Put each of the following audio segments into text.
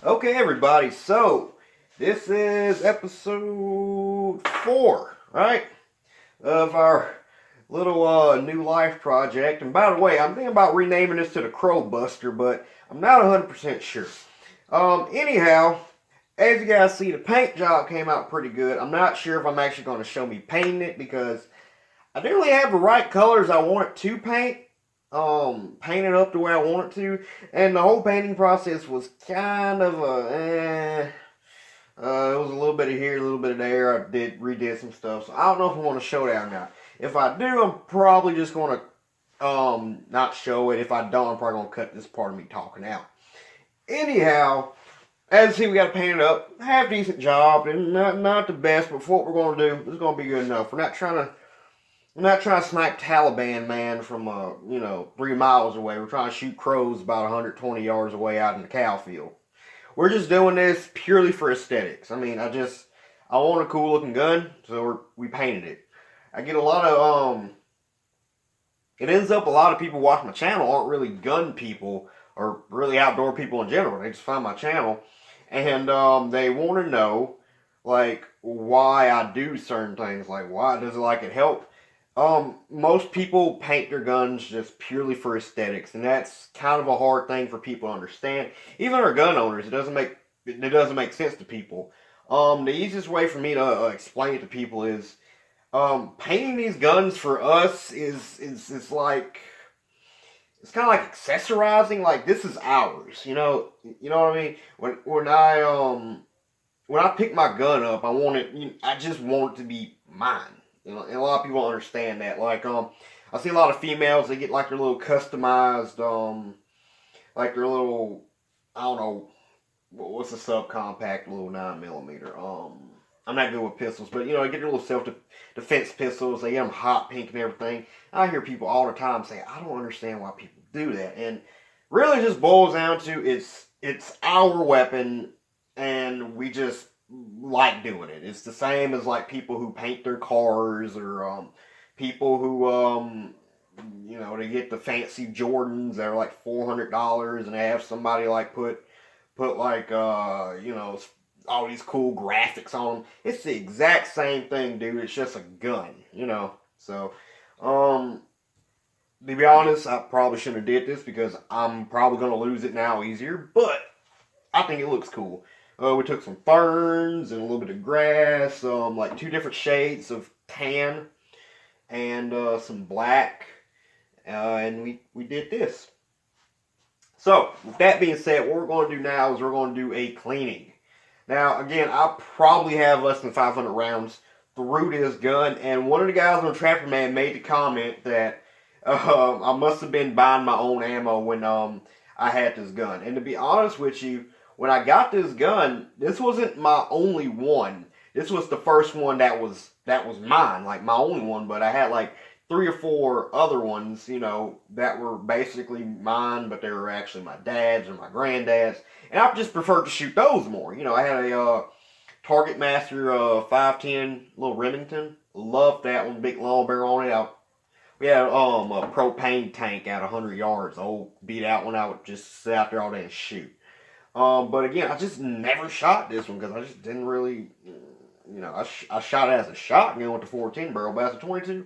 Okay, everybody, so this is episode 4, right, of our little new life project. And by the way, I'm thinking about renaming this to the Crow Buster, but I'm not 100% sure. Anyhow, as you guys see, the paint job came out pretty good. I'm not sure if I'm actually going to show me painting it because I didn't really have the right colors I want it to paint. Paint it up the way I want it to, and the whole painting process was kind of it was a little bit of here, a little bit of there. I redid some stuff, so I don't know if I want to show that or not. If I do, I'm probably just going to not show it. If I don't, I'm probably going to cut this part of me talking out. Anyhow, as you see, we got to paint it up. Half decent job, and not the best, but for what we're going to do, it's going to be good enough. We're not trying to snipe Taliban man from 3 miles away. We're trying to shoot crows about 120 yards away out in the cow field. We're just doing this purely for aesthetics. I mean, I want a cool looking gun, so we painted it. I get a lot of It ends up a lot of people watching my channel aren't really gun people or really outdoor people in general. They just find my channel and they want to know like why I do certain things. Like why does it help? Most people paint their guns just purely for aesthetics, and that's kind of a hard thing for people to understand. Even our gun owners, it doesn't make sense to people. The easiest way for me to explain it to people is painting these guns for us is like it's kind of like accessorizing. Like this is ours, you know what I mean. When I pick my gun up, I just want it to be mine. And a lot of people don't understand that. Like, I see a lot of females. They get like their little customized, like their little, I don't know, what's a subcompact little 9 millimeter. I'm not good with pistols, but they get their little self defense pistols. They get them hot pink and everything. I hear people all the time say, I don't understand why people do that. And really, it just boils down to it's our weapon, and we just like doing it. It's the same as like people who paint their cars or people who they get the fancy Jordans that are like $400 and they have somebody like put like all these cool graphics on them. It's the exact same thing, dude. It's just a gun. So to be honest, I probably shouldn't have did this because I'm probably gonna lose it now easier, but I think it looks cool. We took some ferns and a little bit of grass, like 2 different shades of tan and some black, and we did this. So, with that being said, what we're going to do now is we're going to do a cleaning. Now, again, I probably have less than 500 rounds through this gun, and one of the guys on Trapper Man made the comment that I must have been buying my own ammo when I had this gun. And to be honest with you, when I got this gun, this wasn't my only one. This was the first one that was mine, like my only one. But I had like 3 or 4 other ones, that were basically mine, but they were actually my dad's or my granddad's. And I just preferred to shoot those more. I had a Target Master 510 little Remington. Loved that one, big long barrel on it. We had a propane tank at 100 yards, old beat out one. I would just sit out there all day and shoot. But again, I just never shot this one because I just didn't really, I shot it as a shotgun with the 410 barrel, but as a 22,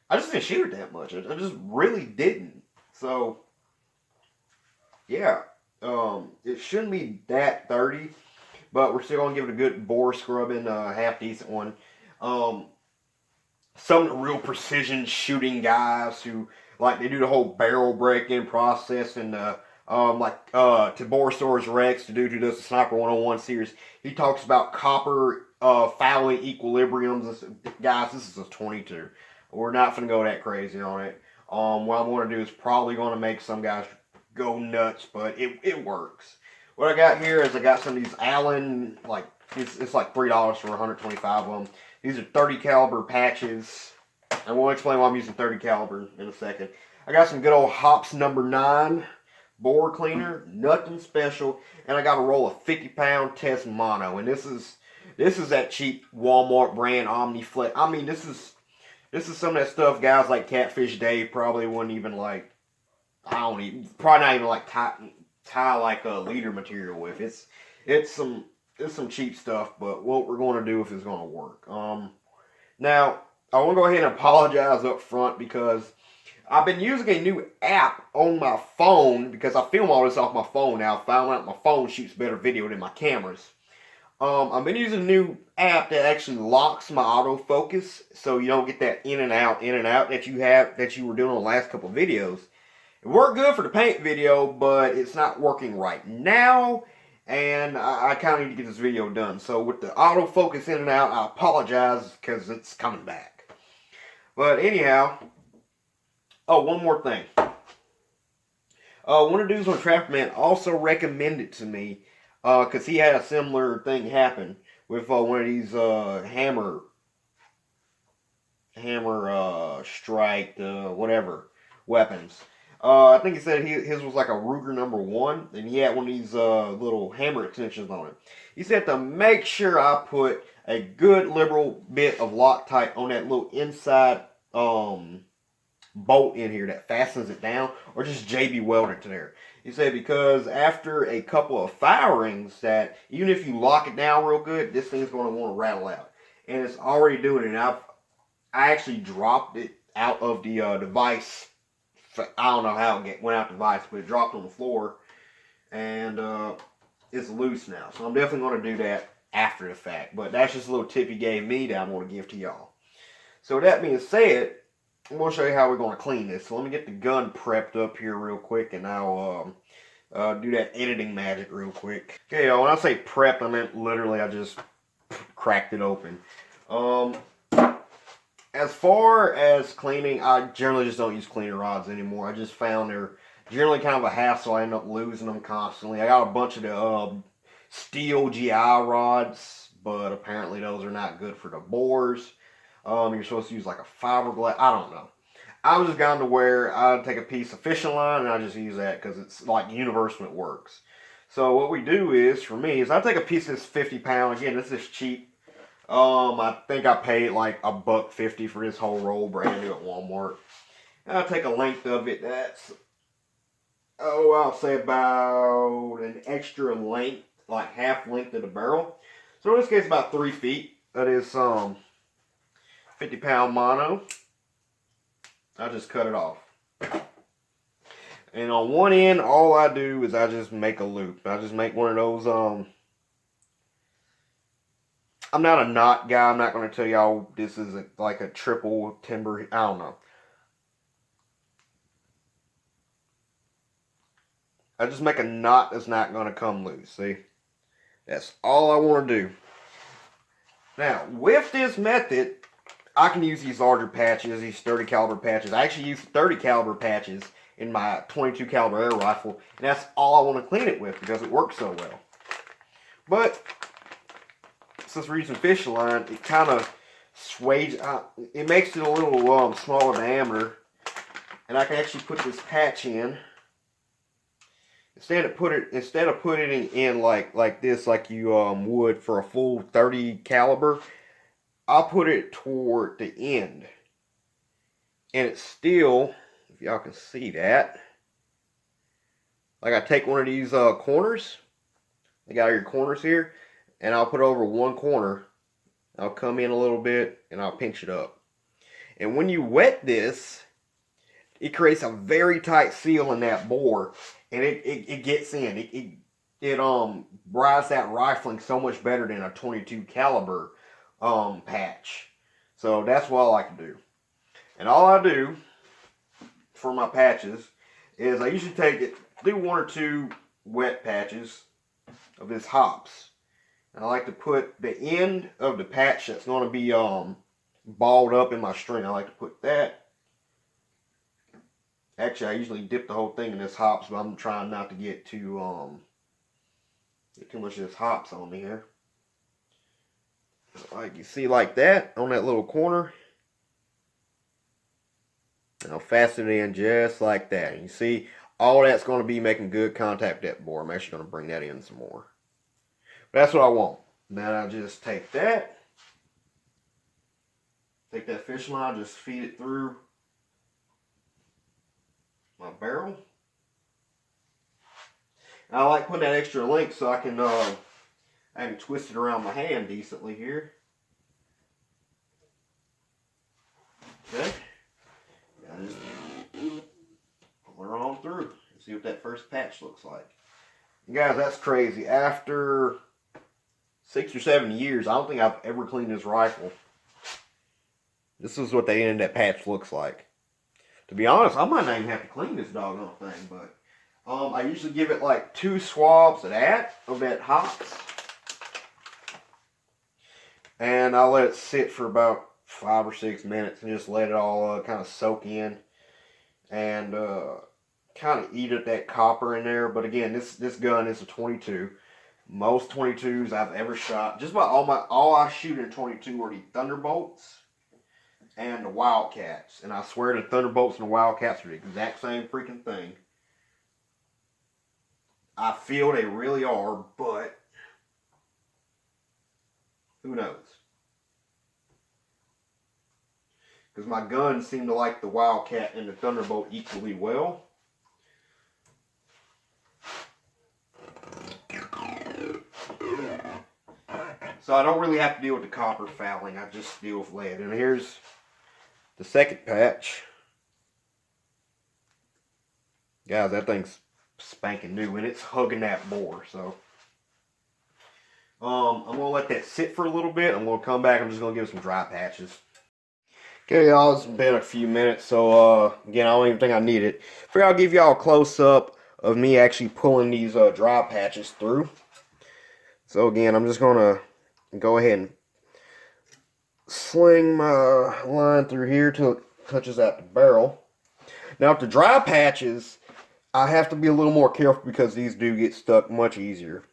I just didn't shoot it that much. I just really didn't. So, yeah, it shouldn't be that 30, but we're still going to give it a good bore scrubbing, half decent one. Some of the real precision shooting guys who, like, they do the whole barrel break-in process and, Tiborsaurus Rex, the dude who does the Sniper 101 series, he talks about copper fouling equilibriums. Guys, this is a 22. We're not going to go that crazy on it. What I'm going to do is probably going to make some guys go nuts, but it works. What I got here is I got some of these Allen, like, it's like $3 for 125 of them. These are 30 caliber patches. And we'll explain why I'm using 30 caliber in a second. I got some good old Hops number 9. Bore cleaner, nothing special, and I got a roll of 50-pound test mono, and this is that cheap Walmart brand Omniflex. I mean, this is some of that stuff guys like Catfish Dave probably wouldn't even like. Probably not even like tie like a leader material with. It's some cheap stuff, but what we're going to do if it's going to work. Now I want to go ahead and apologize up front because I've been using a new app on my phone because I film all this off my phone now. I found out my phone shoots better video than my cameras. I've been using a new app that actually locks my autofocus, so you don't get that in and out that you were doing on the last couple of videos. It worked good for the paint video, but it's not working right now, and I kind of need to get this video done. So with the autofocus in and out, I apologize because it's coming back. But anyhow, oh, one more thing. One of the dudes on Traffic Man also recommended to me, because he had a similar thing happen with one of these hammer strike whatever weapons. I think he said his was like a Ruger #1, and he had one of these little hammer extensions on it. He said to make sure I put a good liberal bit of Loctite on that little inside bolt in here that fastens it down, or just JB weld it to there. He said because after a couple of firings, that even if you lock it down real good, this thing's going to want to rattle out, and it's already doing it. And I actually dropped it out of the device. I don't know how it went out the device, but it dropped on the floor, and it's loose now. So I'm definitely going to do that after the fact. But that's just a little tip he gave me that I'm going to give to y'all. So with that being said, I'm going to show you how we're going to clean this. So let me get the gun prepped up here real quick, and I'll do that editing magic real quick. Okay, y'all, when I say prep, I meant literally I just cracked it open. As far as cleaning, I generally just don't use cleaner rods anymore. I just found they're generally kind of a hassle. I end up losing them constantly. I got a bunch of the steel GI rods, but apparently those are not good for the bores. You're supposed to use like a fiberglass. I don't know. I've just gotten to where I take a piece of fishing line and I just use that because it's like universal, it works. So what we do is, for me, is I take a piece of this 50-pound. Again, this is cheap. I think I paid like $1.50 for this whole roll, brand new at Walmart. And I'll take a length of it that's, I'll say about an extra length, like half length of the barrel. So in this case, about 3 feet. That is 50-pound mono. I just cut it off. And on one end, all I do is I just make a loop. I just make one of those, I'm not a knot guy. I'm not going to tell y'all this is like a triple timber. I don't know. I just make a knot that's not going to come loose. See? That's all I want to do. Now, with this method, I can use these larger patches, these 30 caliber patches. I actually use 30 caliber patches in my 22 caliber air rifle, and that's all I want to clean it with because it works so well. But since we're using fishing line, it kind of sways. It makes it a little smaller diameter, and I can actually put this patch in instead of putting it in like this, like you would for a full 30 caliber. I'll put it toward the end, and it's still, if y'all can see that, like I take one of these corners. I got your corners here, and I'll put it over one corner. I'll come in a little bit, and I'll pinch it up. And when you wet this, it creates a very tight seal in that bore, and it gets in. It rides that rifling so much better than a 22 caliber patch. So that's what I like to do. And all I do for my patches is I usually do one or two wet patches of this hops. And I like to put the end of the patch that's going to be balled up in my string. I like to put that. Actually, I usually dip the whole thing in this hops, but I'm trying not to get too much of this hops on me here. Like you see, like that on that little corner. And I'll fasten it in just like that. And you see, all that's going to be making good contact with that bore. I'm actually going to bring that in some more. But that's what I want. Then I just take that fishing line, just feed it through my barrel. And I like putting that extra length so I can I can twist it around my hand decently here. Okay. I just pull her on through and see what that first patch looks like. And guys, that's crazy. After 6 or 7 years, I don't think I've ever cleaned this rifle. This is what the end of that patch looks like. To be honest, I might not even have to clean this doggone thing, but I usually give it like 2 swabs of that hops. And I'll let it sit for about 5 or 6 minutes and just let it all kind of soak in and kind of eat at that copper in there. But again, this gun is a 22. Most 22s I've ever shot, just about all I shoot in 22 are the Thunderbolts and the Wildcats. And I swear the Thunderbolts and the Wildcats are the exact same freaking thing. I feel they really are, but who knows? Because my guns seem to like the Wildcat and the Thunderbolt equally well. So I don't really have to deal with the copper fouling. I just deal with lead. And here's the second patch. Guys, that thing's spanking new and it's hugging that bore. So I'm going to let that sit for a little bit. I'm going to come back. I'm just going to give it some dry patches. Okay, y'all, it's been a few minutes. So again, I don't even think I need it. Figure I'll give y'all a close-up of me actually pulling these dry patches through. So again, I'm just going to go ahead and sling my line through here till it touches at the barrel. Now, with the dry patches, I have to be a little more careful because these do get stuck much easier.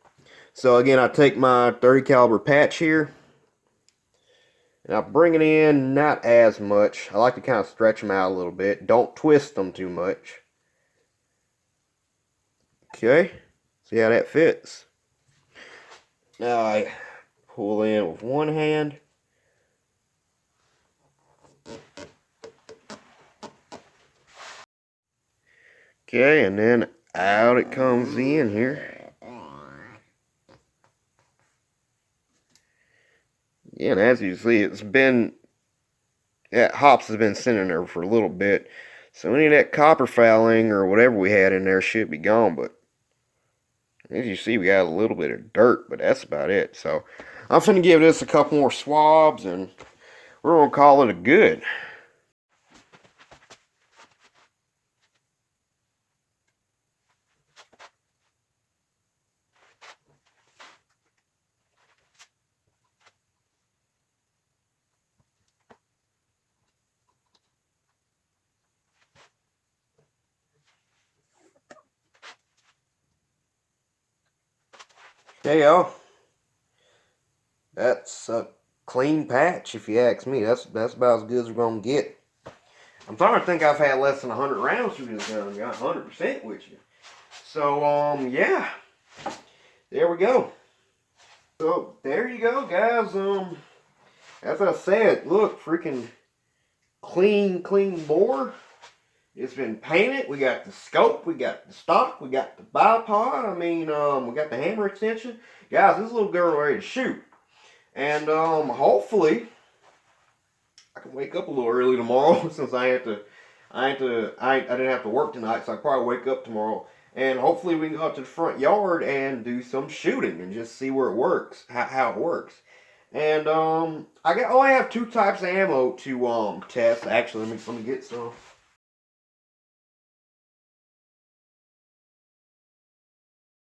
So again, I take my 30 caliber patch here, and I bring it in not as much. I like to kind of stretch them out a little bit. Don't twist them too much. Okay, see how that fits. Now I pull in with one hand. Okay, and then out it comes in here. Yeah, and as you see, that hops has been sitting there for a little bit. So any of that copper fouling or whatever we had in there should be gone. But as you see, we got a little bit of dirt, but that's about it. So I'm finna give this a couple more swabs and we're gonna call it a good. Okay, y'all. That's a clean patch, if you ask me. That's about as good as we're gonna get. I'm starting to think I've had less than 100 rounds through this gun. Got 100% with you. So yeah, there we go. So there you go, guys. As I said, look, freaking clean bore. It's been painted. We got the scope. We got the stock. We got the bipod. I mean, we got the hammer extension. Guys, this little girl ready to shoot. And hopefully, I can wake up a little early tomorrow since I didn't have to work tonight, so I probably wake up tomorrow. And hopefully we can go up to the front yard and do some shooting and just see where it works, how it works. And I have 2 types of ammo to test. Actually, let me get some.